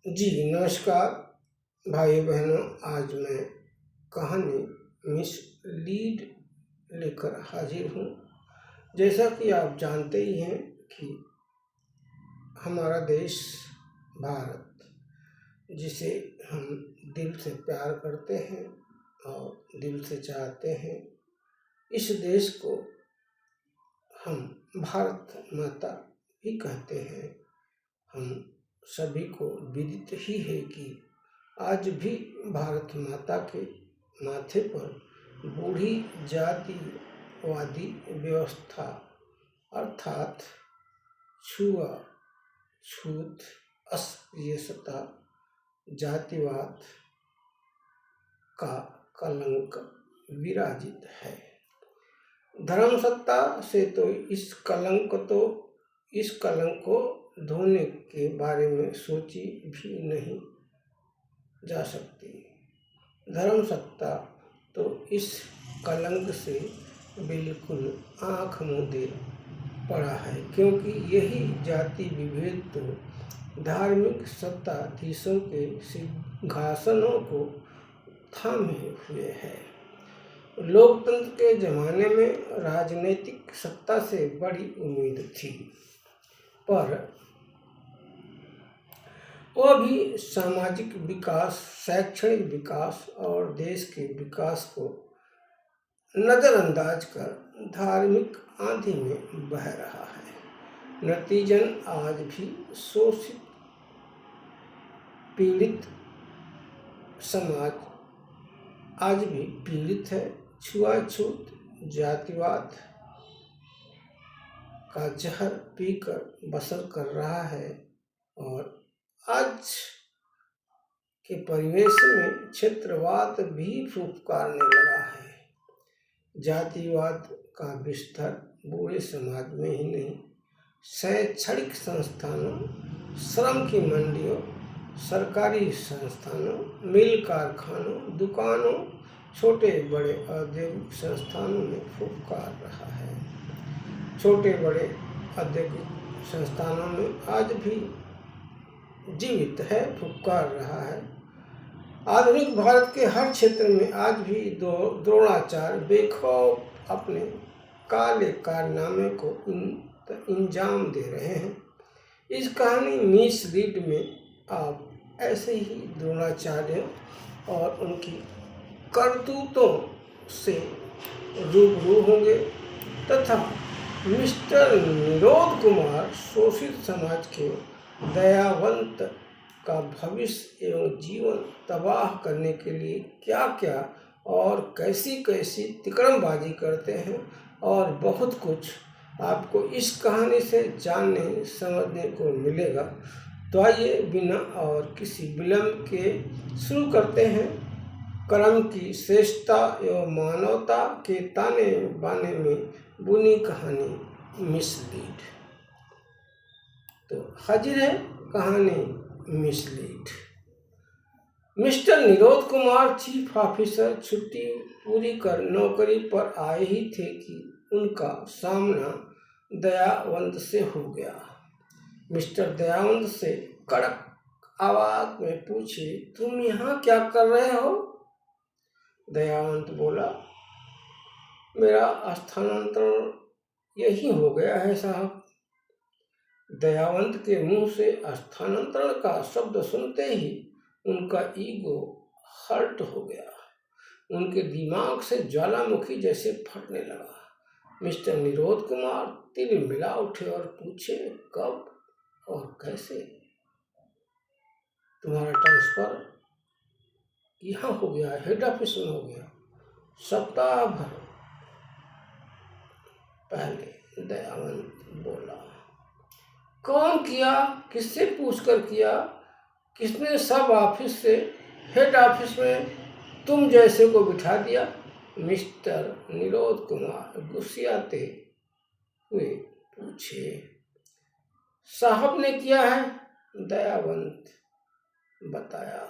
जी नमस्कार भाई बहनों। आज मैं कहानी मिस लीड लेकर हाजिर हूँ। जैसा कि आप जानते ही हैं कि हमारा देश भारत, जिसे हम दिल से प्यार करते हैं और दिल से चाहते हैं, इस देश को हम भारत माता भी कहते हैं। हम सभी को विदित ही है कि आज भी भारत माता के माथे पर बूढ़ी जातिवादी व्यवस्था अर्थात छूत, अस्पृश्यता, जातिवाद का कलंक विराजित है। धर्म सत्ता से तो इस कलंक को धोने के बारे में सोची भी नहीं जा सकती। धर्म सत्ता तो इस कलंक से बिल्कुल आँख मूंदे पड़ा है, क्योंकि यही जाति विभेद तो धार्मिक सत्ताधीशों के सिंहासनों को थामे हुए है। लोकतंत्र के जमाने में राजनीतिक सत्ता से बड़ी उम्मीद थी, पर वह भी सामाजिक विकास, शैक्षणिक विकास और देश के विकास को नज़रअंदाज कर धार्मिक आंधी में बह रहा है। नतीजन आज भी शोषित पीड़ित समाज आज भी पीड़ित है। छुआछूत, जातिवाद का जहर पीकर बसर कर रहा है और आज के परिवेश में क्षेत्रवाद भी फुफकारने लगा है। जातिवाद का विस्तार पूरे समाज में ही नहीं, शैक्षणिक संस्थानों, श्रम की मंडियों, सरकारी संस्थानों, मिल कारखानों, दुकानों, छोटे बड़े औद्योगिक संस्थानों में फुफकार रहा है। छोटे बड़े औद्योगिक संस्थानों में आज भी जीवित है, फुफकार रहा है। आधुनिक भारत के हर क्षेत्र में आज भी द्रोणाचार्य बेखौफ अपने काले कारनामे को इंजाम दे रहे हैं। इस कहानी मिस लीड में आप ऐसे ही द्रोणाचार्य और उनकी करतूतों से रूबरू होंगे तथा मिस्टर निरोध कुमार शोषित समाज के दयावंत का भविष्य एवं जीवन तबाह करने के लिए क्या क्या और कैसी कैसी तिकड़मबाजी करते हैं, और बहुत कुछ आपको इस कहानी से जानने समझने को मिलेगा। तो आइए बिना और किसी विलंब के शुरू करते हैं कर्म की श्रेष्ठता एवं मानवता के ताने बाने में बुनी कहानी मिस लीड। तो हाजिर है कहानी मिस लीड। मिस्टर निरोध कुमार चीफ ऑफिसर छुट्टी पूरी कर नौकरी पर आए ही थे कि उनका सामना दयावंत से हो गया। मिस्टर दयावंत से कड़क आवाज में पूछे, तुम यहाँ क्या कर रहे हो? दयावंत बोला, मेरा स्थानांतरण यही हो गया है साहब। दयावंत के मुंह से स्थानांतरण का शब्द सुनते ही उनका ईगो हर्ट हो गया। उनके दिमाग से ज्वालामुखी जैसे फटने लगा। मिस्टर निरोध कुमार तिल मिला उठे और पूछे, कब और कैसे? तुम्हारा ट्रांसफर यहाँ हो गया, हेड ऑफिस में हो गया। सप्ताह भर पहले दयावंत बोला। कौन किया? किससे पूछकर किया? किसने सब ऑफिस से हेड ऑफिस में तुम जैसे को बिठा दिया? मिस्टर निरोध कुमार गुस्सियाते हुए पूछे। साहब ने किया है, दयावंत बताया।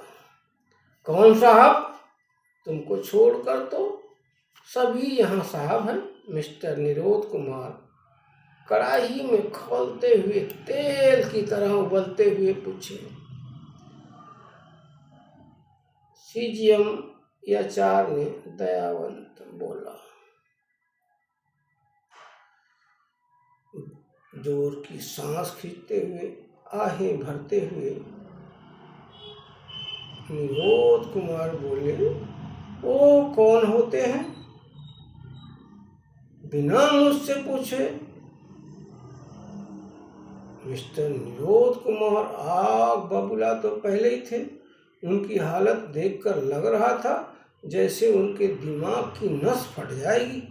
कौन साहब? तुमको छोड़कर तो सभी यहाँ साहब हैं। मिस्टर निरोध कुमार कड़ाही में खौलते हुए तेल की तरह उबलते हुए पूछे। सीजीएम एचआर ने दयावंत बोला। जोर की सांस खींचते हुए, आहें भरते हुए निरोध कुमार बोले, वो कौन होते हैं? बिना मुझसे पूछे। मिस्टर निरोध कुमार आग बबूला तो पहले ही थे। उनकी हालत देखकर लग रहा था जैसे उनके दिमाग की नस फट जाएगी।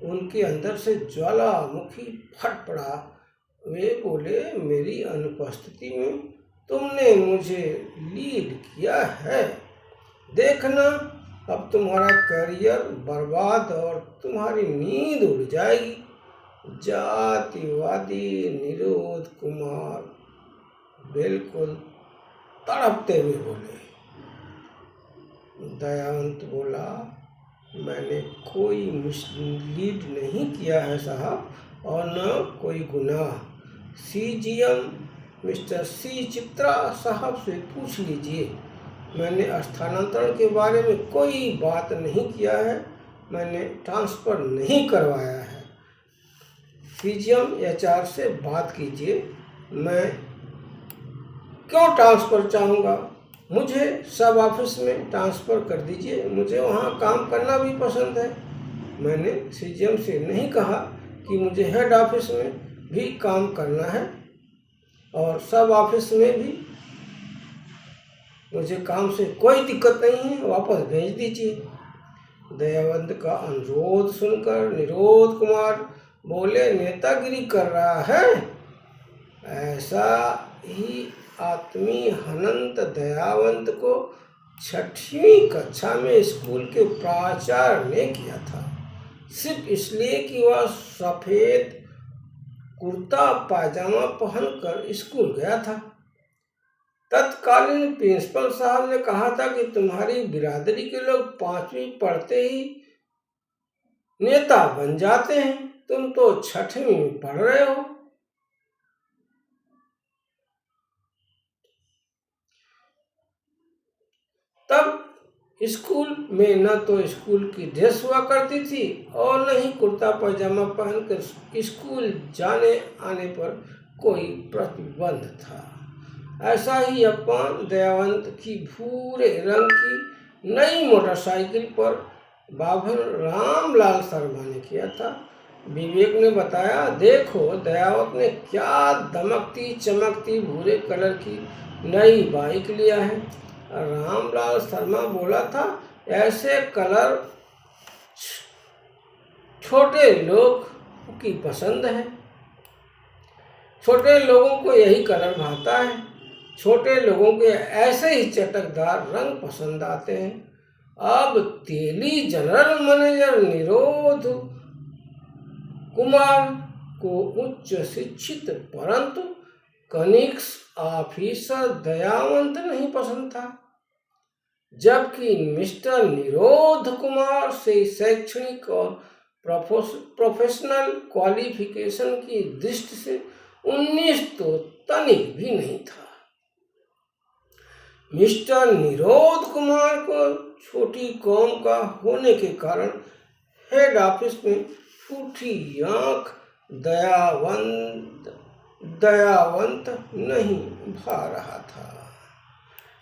उनके अंदर से ज्वालामुखी फट पड़ा। वे बोले, मेरी अनुपस्थिति में तुमने मुझे लीड किया है। देखना, अब तुम्हारा करियर बर्बाद और तुम्हारी नींद उड़ जाएगी। जातिवादी निरोध कुमार बिल्कुल तड़पते हुए बोले। दयावंत बोला, मैंने कोई मिसलीड नहीं किया है साहब, और न कोई गुनाह। सीजीएम मिस्टर सी चित्रा साहब से पूछ लीजिए। मैंने स्थानांतरण के बारे में कोई बात नहीं किया है। मैंने ट्रांसफ़र नहीं करवाया है। सीजीएम एचआर से बात कीजिए। मैं क्यों ट्रांसफ़र चाहूँगा? मुझे सब ऑफिस में ट्रांसफ़र कर दीजिए। मुझे वहाँ काम करना भी पसंद है। मैंने सीजीएम से नहीं कहा कि मुझे हेड ऑफिस में भी काम करना है और सब ऑफिस में भी मुझे काम से कोई दिक्कत नहीं है, वापस भेज दीजिए। दयावंत का अनुरोध सुनकर निरोध कुमार बोले, नेतागिरी कर रहा है? ऐसा ही आत्मी हनंत दयावंत को 6वीं कक्षा में स्कूल के प्राचार्य ने किया था, सिर्फ इसलिए कि वह सफ़ेद कुर्ता पायजामा पहनकर स्कूल गया था। तत्कालीन प्रिंसिपल साहब ने कहा था कि तुम्हारी बिरादरी के लोग 5वीं पढ़ते ही नेता बन जाते हैं, तुम तो 6वीं में पढ़ रहे हो। तब स्कूल में न तो स्कूल की ड्रेस हुआ करती थी और न ही कुर्ता पैजामा पहनकर स्कूल जाने आने पर कोई प्रतिबंध था। ऐसा ही अपमान दयावंत की भूरे रंग की नई मोटरसाइकिल पर बाभन रामलाल शर्मा ने किया था। विवेक ने बताया, देखो दयावंत ने क्या दमकती चमकती भूरे कलर की नई बाइक लिया है। रामलाल शर्मा बोला था, ऐसे कलर छोटे लोग की पसंद है। छोटे लोगों को यही कलर भाता है। छोटे लोगों के ऐसे ही चटकदार रंग पसंद आते हैं। अब तेली जनरल मैनेजर निरोध कुमार को उच्च शिक्षित परंतु कनिक्स ऑफिसर दयावंत नहीं पसंद था, जबकि मिस्टर निरोध कुमार से शैक्षणिक और प्रोफेशनल क्वालिफिकेशन की दृष्टि से 19 तो तनिक भी नहीं था। मिस्टर निरोध कुमार को छोटी कौम का होने के कारण हेड ऑफिस में फूटी आंख दयावंत नहीं भा रहा था।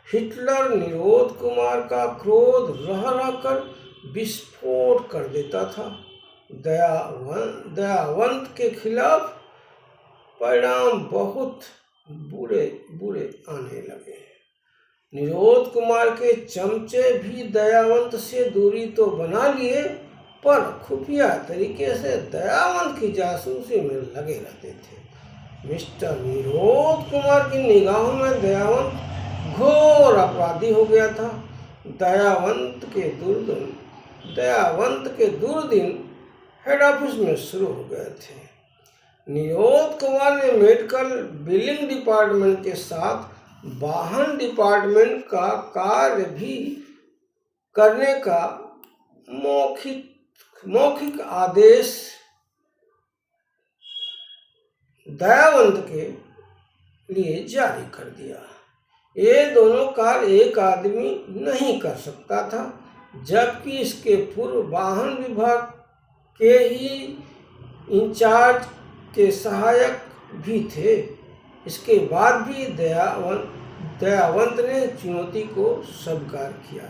हिटलर निरोध कुमार का क्रोध रह रहकर विस्फोट कर देता था। दयावंत के खिलाफ परिणाम बहुत बुरे बुरे आने लगे। निरोध कुमार के चमचे भी दयावंत से दूरी तो बना लिए, पर खुफिया तरीके से दयावंत की जासूसी में लगे रहते थे। मिस्टर निरोध कुमार की निगाहों में दयावंत घोर अपराधी हो गया था। दयावंत के दुर्दिन हेड ऑफिस में शुरू हो गए थे। निरोध कुमार ने मेडिकल बिलिंग डिपार्टमेंट के साथ वाहन डिपार्टमेंट का कार्य भी करने का मौखिक आदेश दयावंत के लिए जारी कर दिया। ये दोनों कार्य एक आदमी नहीं कर सकता था, जबकि इसके पूर्व वाहन विभाग के ही इंचार्ज के सहायक भी थे। इसके बाद भी दयावंत ने चुनौती को स्वीकार किया।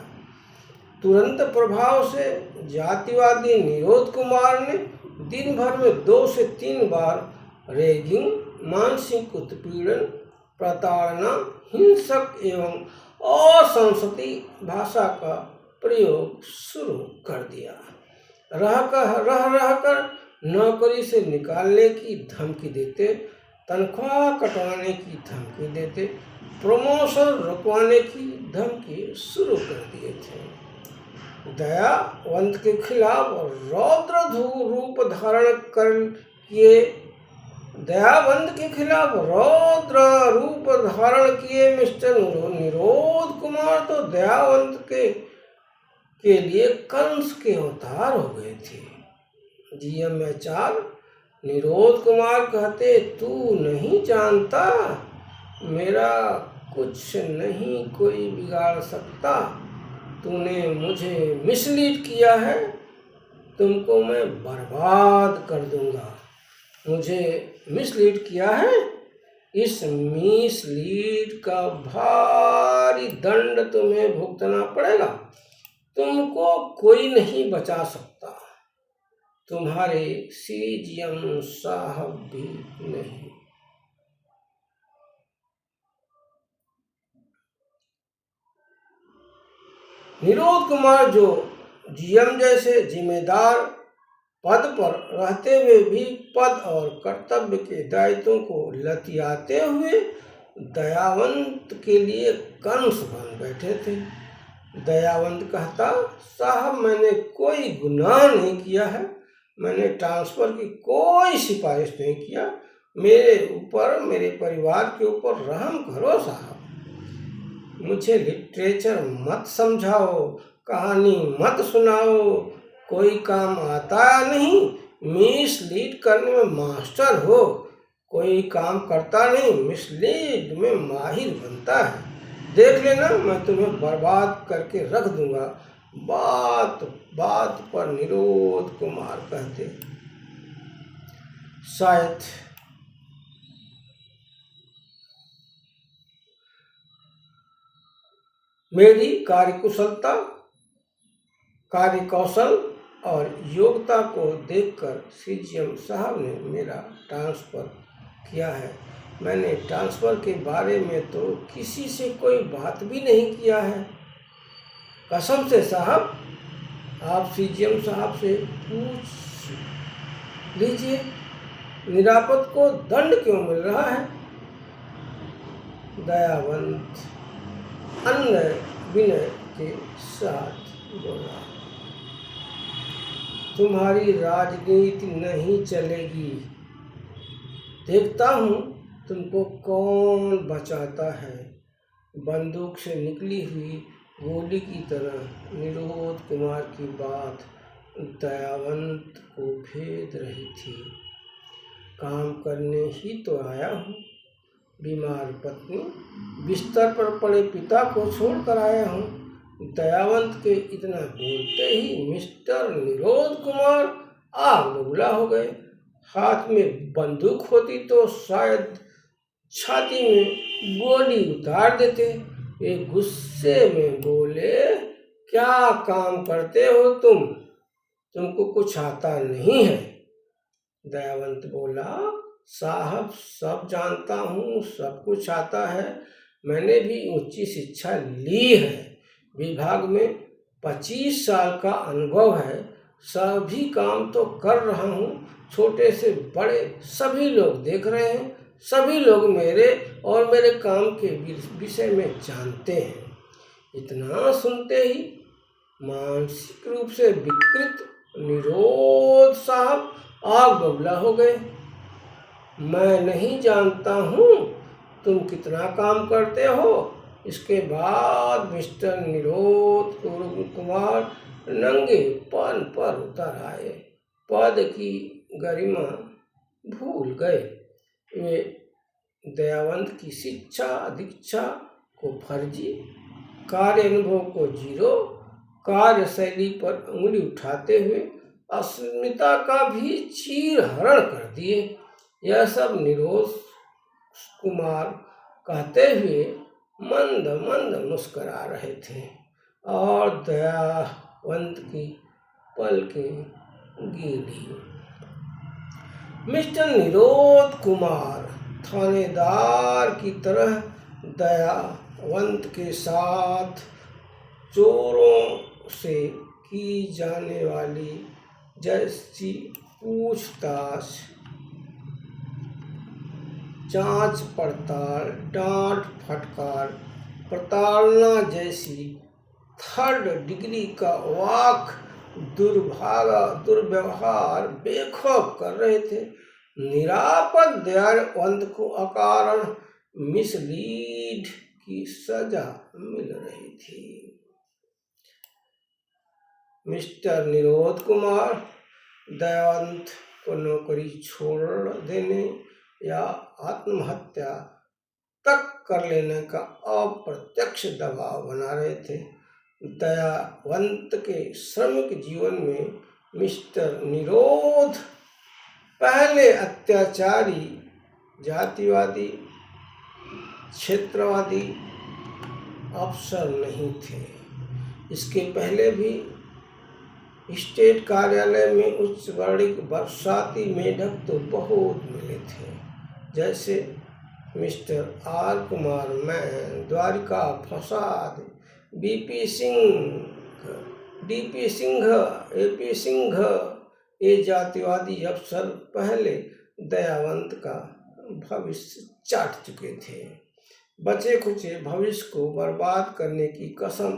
तुरंत प्रभाव से जातिवादी निरोध कुमार ने दिन भर में 2 से 3 बार रैगिंग, मानसिक उत्पीड़न, प्रताड़ना, हिंसक एवं असंसदीय भाषा का प्रयोग शुरू कर दिया। रह कर नौकरी से निकालने की धमकी देते, तनख्वाह कटवाने की धमकी देते, प्रमोशन रुकवाने की धमकी शुरू कर दिए थे। दयावंत के खिलाफ रौद्र रूप धारण कर किए मिस्टर निरोध कुमार तो दयावंत के लिए कंस के अवतार हो गए थे। GMHR निरोध कुमार कहते, तू नहीं जानता, मेरा कुछ नहीं कोई बिगाड़ सकता। तूने मुझे मिसलीड किया है, तुमको मैं बर्बाद कर दूंगा। मुझे मिसलीड किया है, इस मिसलीड का भारी दंड तुम्हें भुगतना पड़ेगा। तुमको कोई नहीं बचा सकता, तुम्हारे CGM साहब भी नहीं। निरोध कुमार जो GM जैसे जिम्मेदार पद पर रहते हुए भी पद और कर्तव्य के दायित्वों को लतियाते हुए दयावंत के लिए कंस बन बैठे थे। दयावंत कहता, साहब मैंने कोई गुनाह नहीं किया है, मैंने ट्रांसफर की कोई सिफारिश नहीं किया, मेरे ऊपर, मेरे परिवार के ऊपर रहम करो साहब। मुझे लिटरेचर मत समझाओ, कहानी मत सुनाओ, कोई काम आता नहीं, मिसलीड करने में मास्टर हो, कोई काम करता नहीं, मिसलीड में माहिर बनता है। देख लेना, मैं तुम्हें बर्बाद करके रख दूंगा। बात बात पर निरोध कुमार कहते, शायद मेरी कार्यकौशल और योग्यता को देखकर CGM साहब ने मेरा ट्रांसफ़र किया है। मैंने ट्रांसफ़र के बारे में तो किसी से कोई बात भी नहीं किया है। कसम से साहब, आप CGM साहब से पूछ लीजिए, निरापद को दंड क्यों मिल रहा है। दयावंत अन्य विनय के साथ बोला, तुम्हारी राजनीति नहीं चलेगी, देखता हूँ तुमको कौन बचाता है। बंदूक से निकली हुई गोली की तरह निरोध कुमार की बात दयावंत को भेद रही थी। काम करने ही तो आया हूँ, बीमार पत्नी, बिस्तर पर पड़े पिता को छोड़कर आया हूँ। दयावंत के इतना बोलते ही मिस्टर निरोध कुमार आग बबूला हो गए। हाथ में बंदूक होती तो शायद छाती में गोली उतार देते। वे गुस्से में बोले, क्या काम करते हो तुमको कुछ आता नहीं है। दयावंत बोला, साहब सब जानता हूँ, सब कुछ आता है, मैंने भी उच्च शिक्षा ली है, विभाग में 25 साल का अनुभव है, सभी काम तो कर रहा हूँ, छोटे से बड़े सभी लोग देख रहे हैं, सभी लोग मेरे और मेरे काम के विषय में जानते हैं। इतना सुनते ही मानसिक रूप से विकृत निरोध साहब आग बबूला हो गए। मैं नहीं जानता हूँ तुम कितना काम करते हो। इसके बाद मिस्टर निरोध कुमार नंगे पन पर उतर आए, पद की गरिमा भूल गए। वे दयावंत की शिक्षा दीक्षा को फर्जी, कार्य अनुभव को जीरो, कार्यशैली पर उंगली उठाते हुए अस्मिता का भी चीरहरण कर दिए। यह सब निरोध कुमार कहते हुए मंद मंद मुस्कुरा रहे थे और दयावंत की पलकें गीली। मिस्टर निरोध कुमार थानेदार की तरह दयावंत के साथ चोरों से की जाने वाली जैसी पूछताछ, जांच पड़ताल, डांट फटकार, प्रताड़ना जैसी थर्ड डिग्री का वाक दुर्व्यवहार बेखौफ कर रहे थे। निरापद दयावंत को अकारण मिसलीड की सजा मिल रही थी। मिस्टर निरोध कुमार दयावंत को नौकरी छोड़ देने या आत्महत्या तक कर लेने का अप्रत्यक्ष दबाव बना रहे थे। दयावंत के श्रमिक जीवन में मिस्टर निरोध पहले अत्याचारी, जातिवादी, क्षेत्रवादी अफसर नहीं थे। इसके पहले भी स्टेट कार्यालय में उच्च वर्णिक बरसाती मेढक तो बहुत मिले थे, जैसे mister R Kumar Mann, Dwarika Prasad, BP Singh, DP Singh, AP Singh. ये जातिवादी अफसर पहले दयावंत का भविष्य चाट चुके थे। बचे खुचे भविष्य को बर्बाद करने की कसम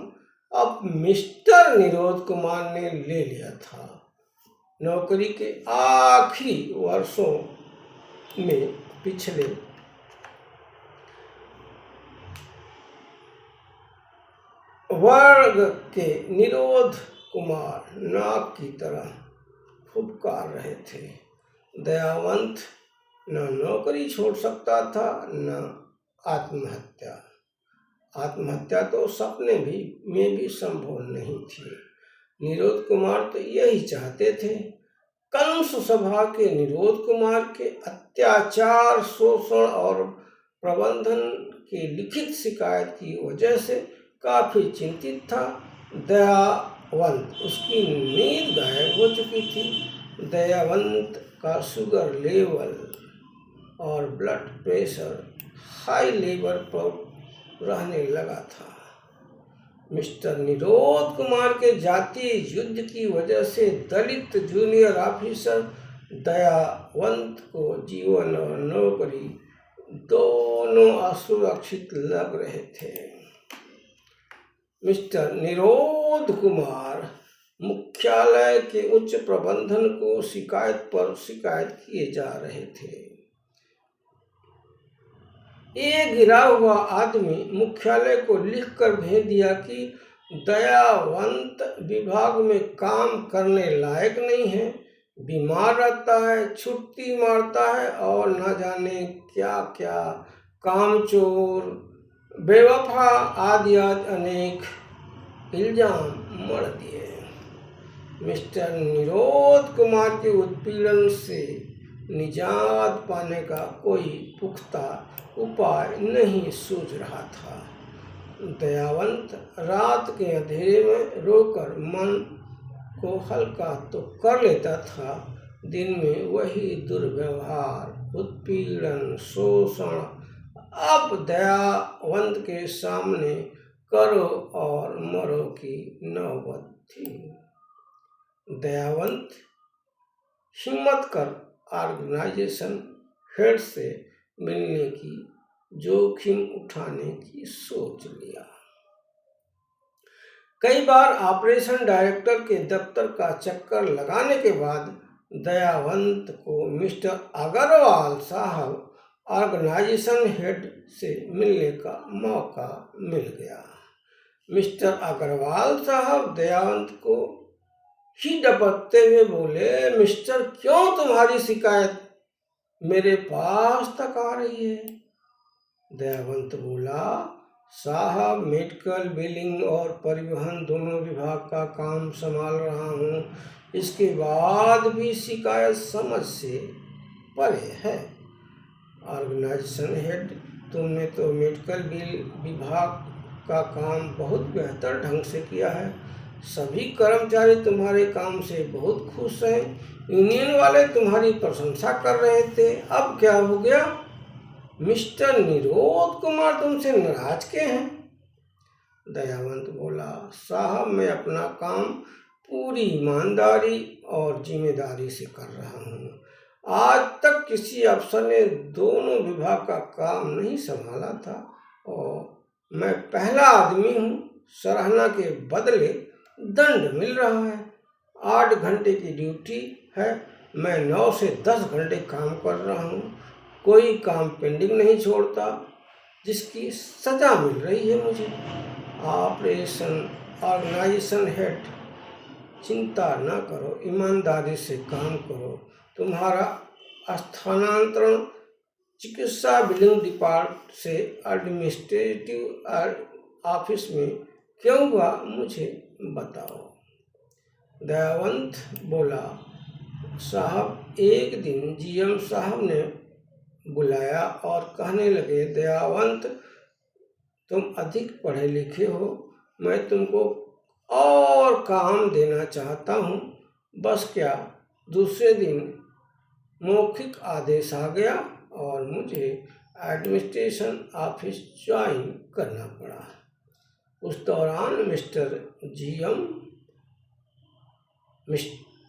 अब मिस्टर निरोध कुमार ने ले लिया था। नौकरी के आखिरी वर्षों में पिछले वर्ग के निरोध कुमार नाग की तरह फुफकार रहे थे। दयावंत न नौकरी छोड़ सकता था न आत्महत्या। आत्महत्या तो सपने में भी संभव नहीं थी। निरोध कुमार तो यही चाहते थे। कंस सभा के निरोध कुमार के अत्याचार, शोषण और प्रबंधन की लिखित शिकायत की वजह से काफी चिंतित था। दयावंत, उसकी नींद गायब हो चुकी थी। दयावंत का शुगर लेवल और ब्लड प्रेशर हाई लेवल पर रहने लगा था। मिस्टर निरोध कुमार के जातीय युद्ध की वजह से दलित जूनियर ऑफिसर दयावंत को जीवन और नौकरी दोनों असुरक्षित लग रहे थे। मिस्टर निरोध कुमार मुख्यालय के उच्च प्रबंधन को शिकायत पर शिकायत किए जा रहे थे। एक गिरा हुआ आदमी मुख्यालय को लिखकर भेज दिया कि दयावंत विभाग में काम करने लायक नहीं है, बीमार रहता है, छुट्टी मारता है और न जाने क्या क्या, कामचोर, बेवफा आदि अनेक इल्जाम मढ़ दिए। मिस्टर निरोध कुमार के उत्पीड़न से निजात पाने का कोई पुख्ता उपाय नहीं सूझ रहा था। दयावंत रात के अंधेरे में रोकर मन को हल्का तो कर लेता था, दिन में वही दुर्व्यवहार, उत्पीड़न, शोषण अब दयावंत के सामने करो और मरो की नौबत थी। दयावंत हिम्मत कर ऑर्गेनाइजेशन हेड से मिलने की, जोखिम उठाने की सोच लिया। कई बार ऑपरेशन डायरेक्टर के दफ्तर का चक्कर लगाने के बाद दयावंत को मिस्टर अग्रवाल साहब ऑर्गेनाइजेशन हेड से मिलने का मौका मिल गया। मिस्टर अग्रवाल साहब दयावंत को ही डपकते हुए बोले, मिस्टर, क्यों तुम्हारी शिकायत मेरे पास तक आ रही है? दयावंत बोला, साहब, मेडिकल, बिलिंग और परिवहन दोनों विभाग का काम संभाल रहा हूँ, इसके बाद भी शिकायत समझ से परे है। ऑर्गेनाइजेशन हेड, तुमने तो मेडिकल बिल विभाग का काम बहुत बेहतर ढंग से किया है। सभी कर्मचारी तुम्हारे काम से बहुत खुश हैं। यूनियन वाले तुम्हारी प्रशंसा कर रहे थे, अब क्या हो गया? मिस्टर निरोध कुमार तुमसे नाराज के हैं? दयावंत बोला, साहब, मैं अपना काम पूरी ईमानदारी और जिम्मेदारी से कर रहा हूँ। आज तक किसी अफसर ने दोनों विभाग का काम नहीं संभाला था और मैं पहला आदमी हूँ। सराहना के बदले दंड मिल रहा है। 8 घंटे की ड्यूटी है, मैं 9 से 10 घंटे काम कर रहा हूँ। कोई काम पेंडिंग नहीं छोड़ता, जिसकी सजा मिल रही है मुझे। ऑर्गेनाइजेशन हेड, चिंता न करो, ईमानदारी से काम करो। तुम्हारा स्थानांतरण चिकित्सा बिलिंग डिपार्टमेंट से एडमिनिस्ट्रेटिव ऑफिस में क्यों हुआ, मुझे बताओ। दयावंत बोला, साहब, एक दिन जीएम साहब ने बुलाया और कहने लगे, दयावंत, तुम अधिक पढ़े लिखे हो, मैं तुमको और काम देना चाहता हूँ। बस क्या, दूसरे दिन मौखिक आदेश आ गया और मुझे एडमिनिस्ट्रेशन ऑफिस ज्वाइन करना पड़ा। उस दौरान मिस्टर जीएम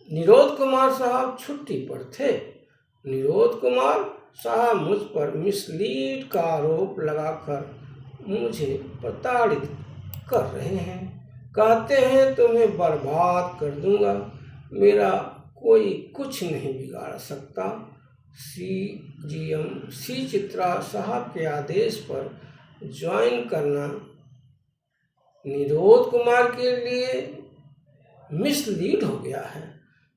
निरोध कुमार साहब छुट्टी पर थे। निरोध कुमार साहब मुझ पर मिसलीड का आरोप लगाकर मुझे प्रताड़ित कर रहे हैं। कहते हैं तुम्हें बर्बाद कर दूंगा। मेरा कोई कुछ नहीं बिगाड़ सकता। जीएम सी चित्रा साहब के आदेश पर ज्वाइन करना निरोध कुमार के लिए मिसलीड हो गया है।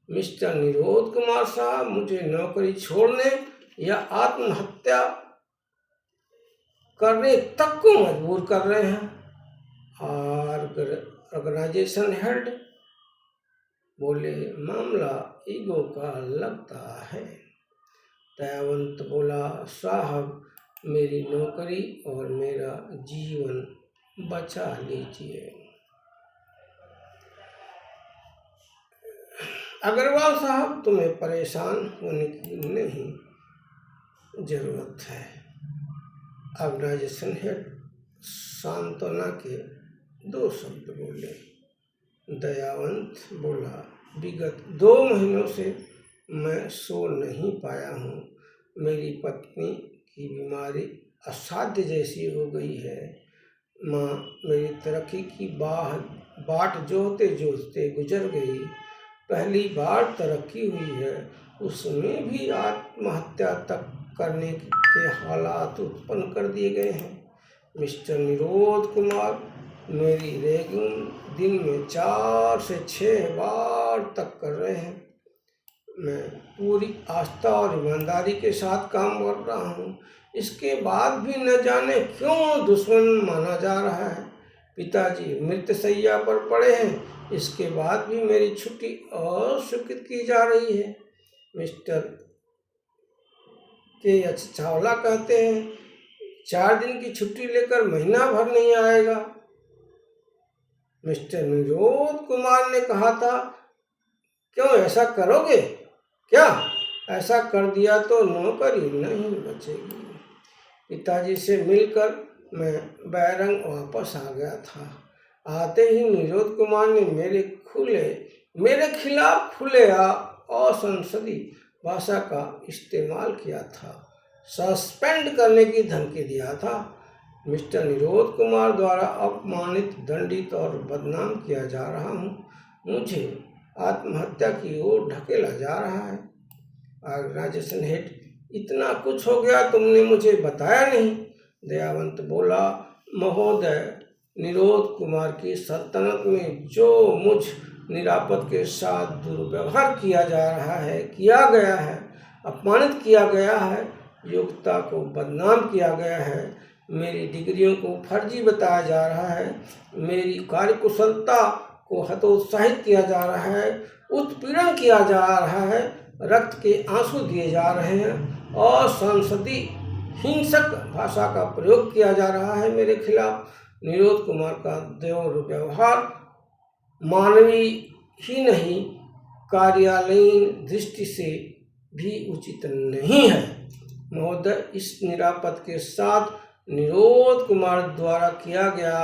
मिस्टर निरोध कुमार साहब मुझे नौकरी छोड़ने या आत्महत्या करने तक को मजबूर कर रहे हैं। और ऑर्गेनाइजेशन हेड बोले, मामला ईगो का लगता है। दयावंत बोला, साहब, मेरी नौकरी और मेरा जीवन बचा लीजिए। अग्रवाल साहब, तुम्हें परेशान होने की नहीं जरूरत है। ऑर्गेनाइजेशन हेड सांत्वना के 2 शब्द बोले। दयावंत बोला, विगत 2 महीनों से मैं सो नहीं पाया हूँ। मेरी पत्नी की बीमारी असाध्य जैसी हो गई है। माँ मेरी तरक्की की बाट जोहते जोहते गुजर गई। पहली बार तरक्की हुई है, उसमें भी आत्महत्या तक करने के हालात उत्पन्न कर दिए गए हैं। मिस्टर निरोध कुमार मेरी रैगिंग दिन में 4 से 6 बार तक कर रहे हैं। मैं पूरी आस्था और ईमानदारी के साथ काम कर रहा हूँ, इसके बाद भी न जाने क्यों दुश्मन माना जा रहा है। पिताजी मृतशैया पर पड़े हैं, इसके बाद भी मेरी छुट्टी अस्वीकृत की जा रही है। मिस्टर के एच चावला कहते हैं 4 दिन की छुट्टी लेकर महीना भर नहीं आएगा। मिस्टर निरोध कुमार ने कहा था, क्यों ऐसा करोगे क्या? ऐसा कर दिया तो नौकरी नहीं बचेगी। पिताजी से मिलकर मैं बैरंग वापस आ गया था। आते ही निरोध कुमार ने मेरे खिलाफ खुलेआ असंसदीय भाषा का इस्तेमाल किया था, सस्पेंड करने की धमकी दिया था। मिस्टर निरोध कुमार द्वारा अपमानित, दंडित और बदनाम किया जा रहा हूँ। मुझे आत्महत्या की ओर ढकेला जा रहा है। ऑर्गेनाइजेशन हेड, इतना कुछ हो गया, तुमने मुझे बताया नहीं। दयावंत बोला, महोदय, निरोध कुमार की सल्तनत में जो मुझ निरापद के साथ दुर्व्यवहार किया गया है, अपमानित किया गया है, योग्यता को बदनाम किया गया है, मेरी डिग्रियों को फर्जी बताया जा रहा है, मेरी कार्यकुशलता को हतोत्साहित किया जा रहा है, उत्पीड़न किया जा रहा है, रक्त के आंसू दिए जा रहे हैं और संसदीय हिंसक भाषा का प्रयोग किया जा रहा है मेरे खिलाफ। निरोध कुमार का दुर्व्यवहार मानवीय ही नहीं, कार्यालयीन दृष्टि से भी उचित नहीं है। महोदय, इस निरापद के साथ निरोध कुमार द्वारा किया गया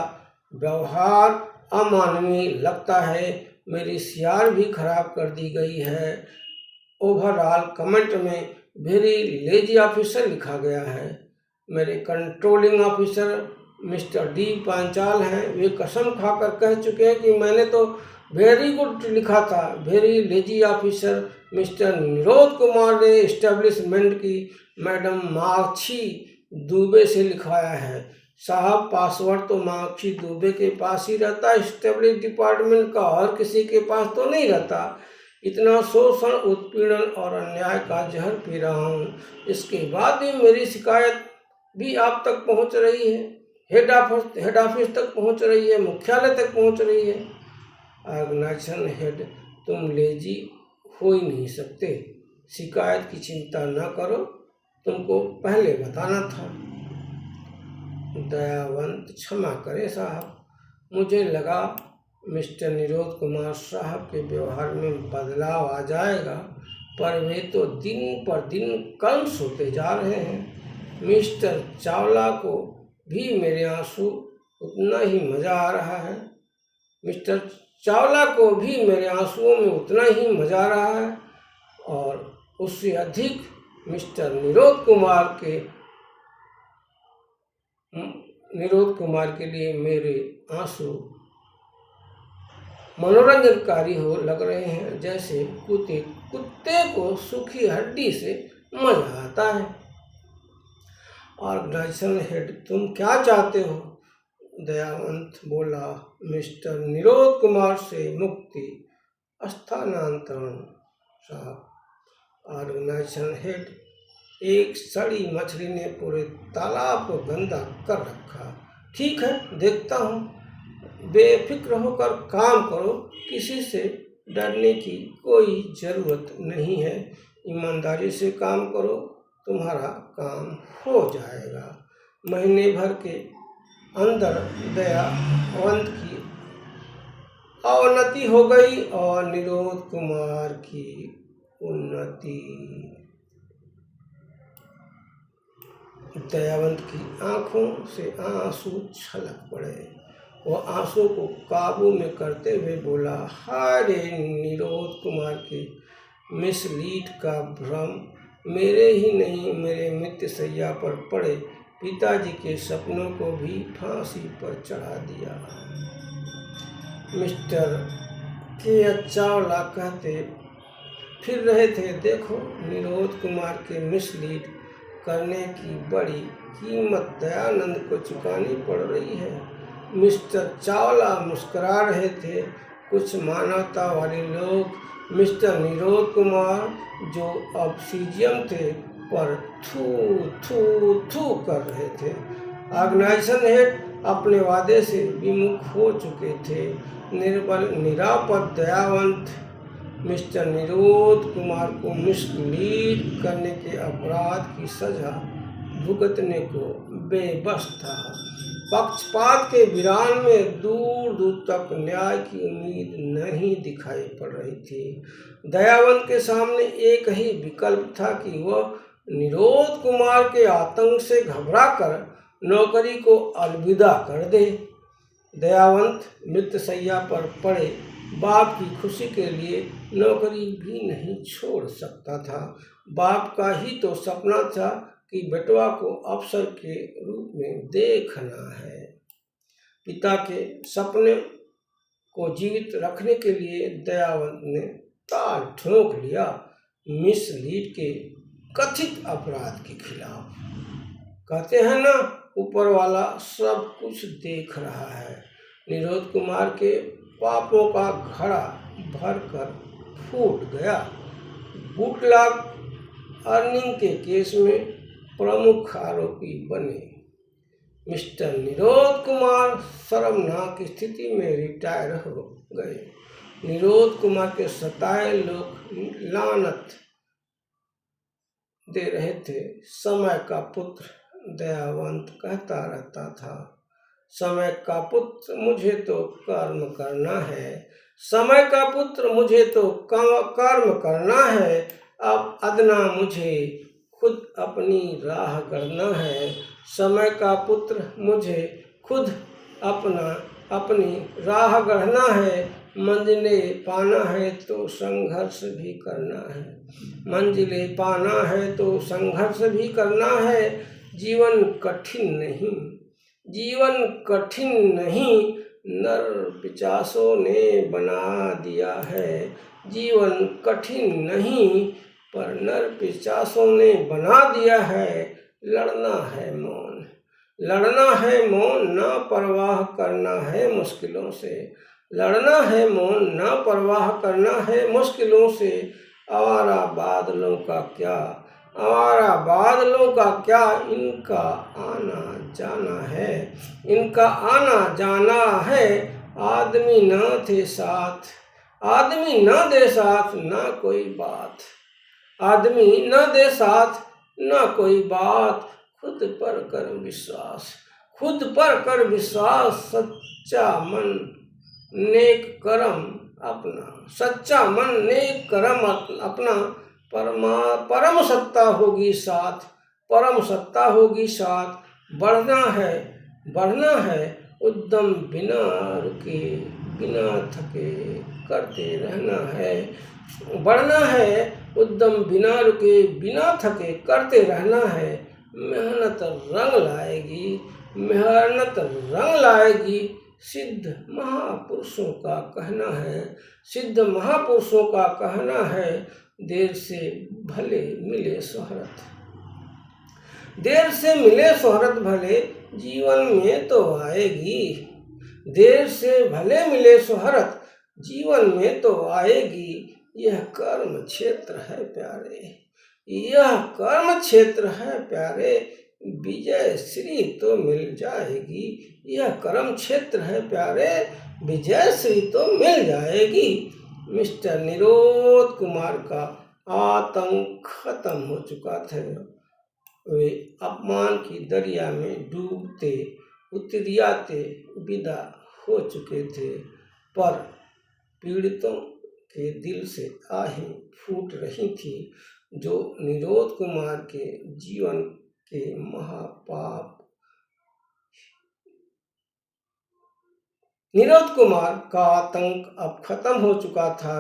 व्यवहार अमानवीय लगता है। मेरी सीआर भी खराब कर दी गई है। ओवरऑल कमेंट में वेरी लेजी ऑफिसर लिखा गया है। मेरे controlling officer mister D Panchal हैं। वे कसम खाकर कह चुके हैं कि मैंने तो वेरी गुड लिखा था। वेरी लेजी ऑफिसर मिस्टर निरोध कुमार ने एस्टेब्लिशमेंट की मैडम माक्षी दुबे से लिखवाया है। साहब, पासवर्ड तो माक्षी दुबे के पास ही रहता है एस्टेब्लिश डिपार्टमेंट का, और किसी के पास तो नहीं रहता। इतना शोषण, उत्पीड़न और अन्याय का जहर पी रहा हूँ, इसके बाद भी मेरी शिकायत भी आप तक पहुँच रही है, हेड ऑफिस तक पहुँच रही है, मुख्यालय तक पहुँच रही है। ऑर्गेनाइजेशन हेड, तुम लेजी हो ही नहीं सकते। शिकायत की चिंता न करो, तुमको पहले बताना था। दयावंत, क्षमा करें साहब, मुझे लगा मिस्टर निरोध कुमार साहब के व्यवहार में बदलाव आ जाएगा, पर वे तो दिन पर दिन कम होते जा रहे हैं। मिस्टर चावला को भी मेरे आंसू उतना ही मज़ा आ रहा है। मिस्टर चावला को भी मेरे आंसुओं में उतना ही मज़ा आ रहा है, और उससे अधिक मिस्टर निरोध कुमार के लिए मेरे आंसू मनोरंजनकारी लग रहे हैं, जैसे कुत्ते को सूखी हड्डी से मजा आता है। ऑर्गेनाइजेशन हेड, तुम क्या चाहते हो? दयावंत बोला, मिस्टर निरोध कुमार से मुक्ति, स्थानांतरण। साहब। ऑर्गेनाइजेशन हेड, एक सड़ी मछली ने पूरे तालाब को गंदा कर रखा। ठीक है, देखता हूँ। बेफिक्र होकर काम करो, किसी से डरने की कोई ज़रूरत नहीं है। ईमानदारी से काम करो, तुम्हारा काम हो जाएगा। महीने भर के अंदर दयावंत की अवनति हो गई और निरोध कुमार की उन्नति। दयावंत की आंखों से आंसू छलक पड़े। वह आंसू को काबू में करते हुए बोला, हाय रे, निरोध कुमार के मिसलीड का भ्रम मेरे ही नहीं, मेरे मित्र सैया पर पड़े पिताजी के सपनों को भी फांसी पर चढ़ा दिया। मिस्टर के चावला कहते फिर रहे थे, देखो, निरोध कुमार के मिसलीड करने की बड़ी कीमत दयानंद को चुकानी पड़ रही है। मिस्टर चावला मुस्कुरा रहे थे। कुछ मानवता वाले लोग मिस्टर निरोध कुमार, जो अब सीजीएम थे, पर थू थू थू कर रहे थे। ऑर्गेनाइजेशन हेड अपने वादे से विमुख हो चुके थे। निर्बल निरापद दयावंत मिस्टर निरोध कुमार को मिसलीड करने के अपराध की सजा भुगतने को बेबस था। पक्षपात के विरान में दूर दूर तक न्याय की उम्मीद नहीं दिखाई पड़ रही थी। दयावंत के सामने एक ही विकल्प था कि वह निरोध कुमार के आतंक से घबराकर नौकरी को अलविदा कर दे। दयावंत मृतशैया पर पड़े बाप की खुशी के लिए नौकरी भी नहीं छोड़ सकता था। बाप का ही तो सपना था कि बेटवा को अफसर के रूप में देखना है। पिता के सपने को जीवित रखने के लिए दयावंत ने ताल ठोक लिया मिसलीड के कथित अपराध के खिलाफ। कहते हैं ना, ऊपर वाला सब कुछ देख रहा है। निरोध कुमार के पापों का घड़ा भरकर फूट गया। बूटलॉग अर्निंग के केस में प्रमुख आरोपी बने। मिस्टर निरोध कुमार शर्मनाक स्थिति में रिटायर हो गए। निरोध कुमार के सताए लोग लानत दे रहे थे। समय का पुत्र दयावंत कहता रहता था, समय का पुत्र मुझे तो कर्म करना है, समय का पुत्र मुझे तो कर्म करना है। अब अदना मुझे खुद अपनी राह गढ़ना है। समय का पुत्र मुझे खुद अपनी राह गढ़ना है। मंजिलें पाना है तो संघर्ष भी करना है। मंजिलें पाना है तो संघर्ष भी करना है। जीवन कठिन नहीं नर पिशाचों ने बना दिया है। जीवन कठिन नहीं पर नर पिशाचों ने बना दिया है। लड़ना है मौन ना परवाह करना है मुश्किलों से। लड़ना है मौन ना परवाह करना है मुश्किलों से। आवारा बादलों का क्या इनका आना जाना है। आदमी न दे साथ ना कोई बात। आदमी न दे साथ ना कोई बात। खुद पर कर विश्वास सच्चा मन नेक कर्म अपना परम सत्ता होगी साथ। बढ़ना है उद्यम बिना रुके बिना थके करते रहना है। बढ़ना है उद्यम बिना रुके बिना थके करते रहना है। मेहनत रंग लाएगी सिद्ध महापुरुषों का कहना है। देर से भले मिले शोहरत भले जीवन में तो आएगी। देर से भले मिले शोहरत जीवन में तो आएगी। यह कर्म क्षेत्र है प्यारे विजय श्री तो मिल जाएगी। यह कर्म क्षेत्र है प्यारे विजय श्री तो मिल जाएगी। मिस्टर निरोध कुमार का आतंक खत्म हो चुका था। वे अपमान की दरिया में डूबते उतरियाते विदा हो चुके थे, पर पीड़ितों के दिल से आहें फूट रही थी जो निरोध कुमार के जीवन के महापाप। निरोध कुमार का आतंक अब खत्म हो चुका था।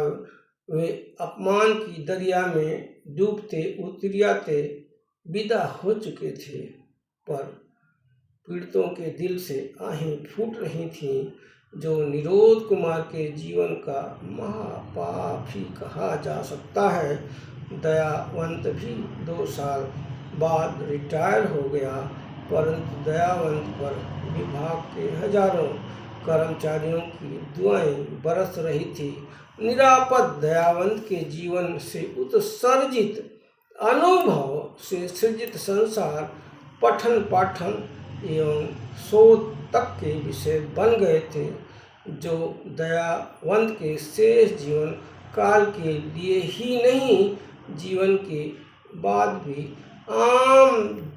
वे अपमान की दरिया में डूबते उतरियाते विदा हो चुके थे, पर पीड़ितों के दिल से आहें फूट रही थीं जो निरोध कुमार के जीवन का महापाप ही कहा जा सकता है। दयावंत भी 2 साल बाद रिटायर हो गया, परंतु दयावंत पर विभाग के हजारों कर्मचारियों की दुआएं बरस रही थी। निरापद दयावंत के जीवन से उत्सर्जित अनुभव से सृजित संसार पठन पाठन एवं शोध तक के विषय बन गए थे, जो दयावंत के शेष जीवन काल के लिए ही नहीं, जीवन के बाद भी आम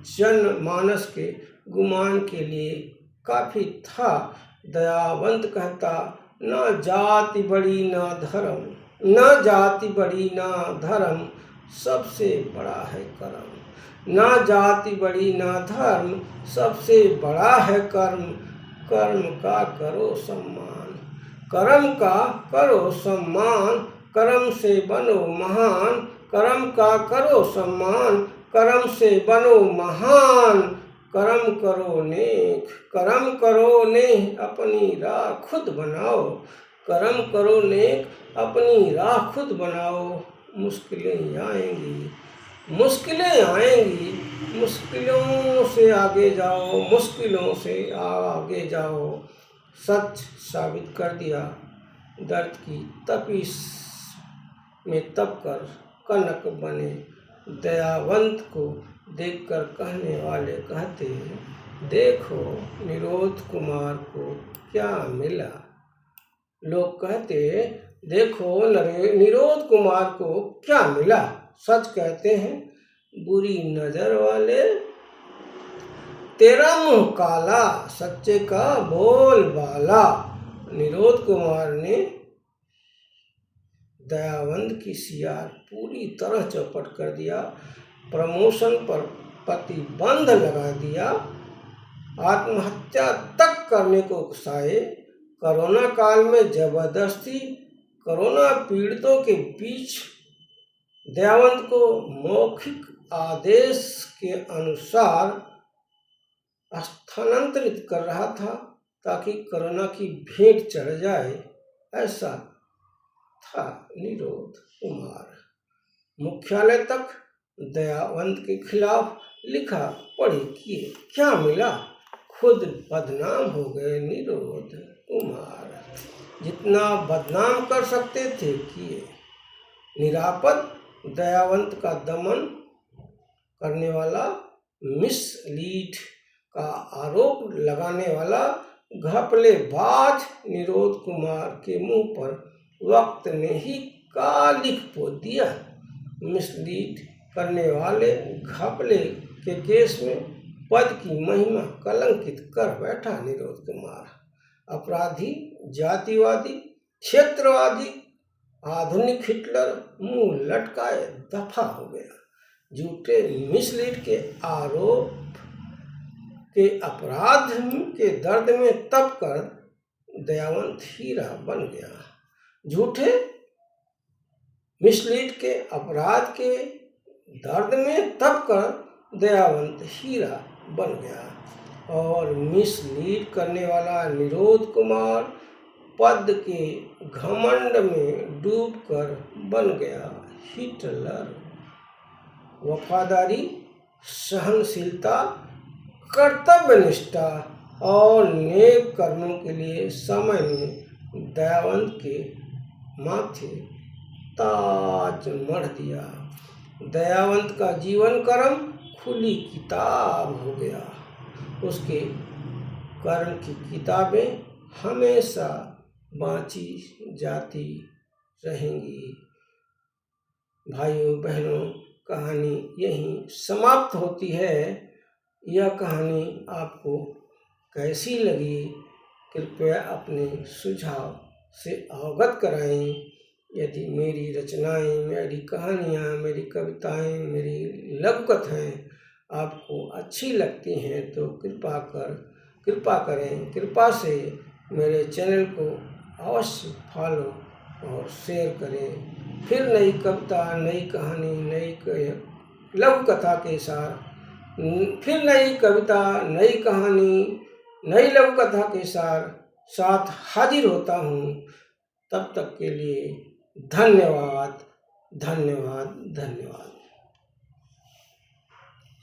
जनमानस के गुमान के लिए काफी था। दयावंत कहता, न जाति बड़ी ना धर्म, सबसे बड़ा है कर्म। न जाति बड़ी ना धर्म, सबसे बड़ा है कर्म। कर्म का करो सम्मान, कर्म से बनो महान। कर्म का करो सम्मान, कर्म से बनो महान। कर्म करो नेक अपनी राह खुद बनाओ। कर्म करो नेक अपनी राह खुद बनाओ। मुश्किलें आएंगी, मुश्किलों से आगे जाओ। सच साबित कर दिया, दर्द की तपिश में तप कर कनक बने। दयावंत को देखकर कहने वाले कहते, देखो निरोध कुमार को क्या मिला। लोग कहते, देखो निरोध कुमार को क्या मिला। सच कहते हैं बुरी नजर वाले, तेरा मुंह काला, सच्चे का बोल बाला। निरोध कुमार ने दयावंत की सियार पूरी तरह चौपट कर दिया, प्रमोशन पर प्रतिबंध लगा दिया, आत्महत्या तक करने को उकसाए। कोरोना काल में जबरदस्ती कोरोना पीड़ितों के बीच दयावंत को मौखिक आदेश के अनुसार स्थानांतरित कर रहा था ताकि कोरोना की भेंट चढ़ जाए। ऐसा था निरोध कुमार। मुख्यालय तक दयावंत के खिलाफ लिखा पढ़ी किए, क्या मिला, खुद बदनाम हो गए निरोध कुमार। जितना बदनाम कर सकते थे किए। निरापद दयावंत का दमन करने वाला, मिसलीड का आरोप लगाने वाला घपलेबाज निरोध कुमार के मुंह पर वक्त ने ही कालिख पोत दिया। मिसलीड करने वाले घपले के केस में पद की महिमा कलंकित कर बैठा निरोध कुमार। अपराधी, जातिवादी, क्षेत्रवादी, आधुनिक हिटलर मुंह लटकाए दफा हो गया। झूठे मिसलीड के आरोप के अपराध के दर्द में तप कर दयावंत हीरा बन गया। झूठे मिसलीड के अपराध के दर्द में तप कर दयावंत हीरा बन गया। और मिसलीड करने वाला निरोध कुमार पद के घमंड में डूबकर बन गया हिटलर। वफादारी, सहनशीलता, कर्तव्यनिष्ठा और नेक कर्मों के लिए समय ने दयावंत के माथे ताज मढ़ दिया। दयावंत का जीवन कर्म खुली किताब हो गया। उसके कर्म की किताबें हमेशा बाँची जाती रहेंगी। भाइयों बहनों, कहानी यहीं समाप्त होती है। यह कहानी आपको कैसी लगी, कृपया अपने सुझाव से अवगत कराएं। यदि मेरी रचनाएं, मेरी कहानियाँ, मेरी कविताएं, मेरी लघु कथाएं आपको अच्छी लगती हैं तो कृपा करें, कृपा से मेरे चैनल को अवश्य फॉलो और शेयर करें। फिर नई कविता, नई कहानी, नई लघु कथा के साथ, फिर नई कविता, नई कहानी, नई लघु कथा के साथ हाजिर होता हूँ। तब तक के लिए धन्यवाद, धन्यवाद, धन्यवाद।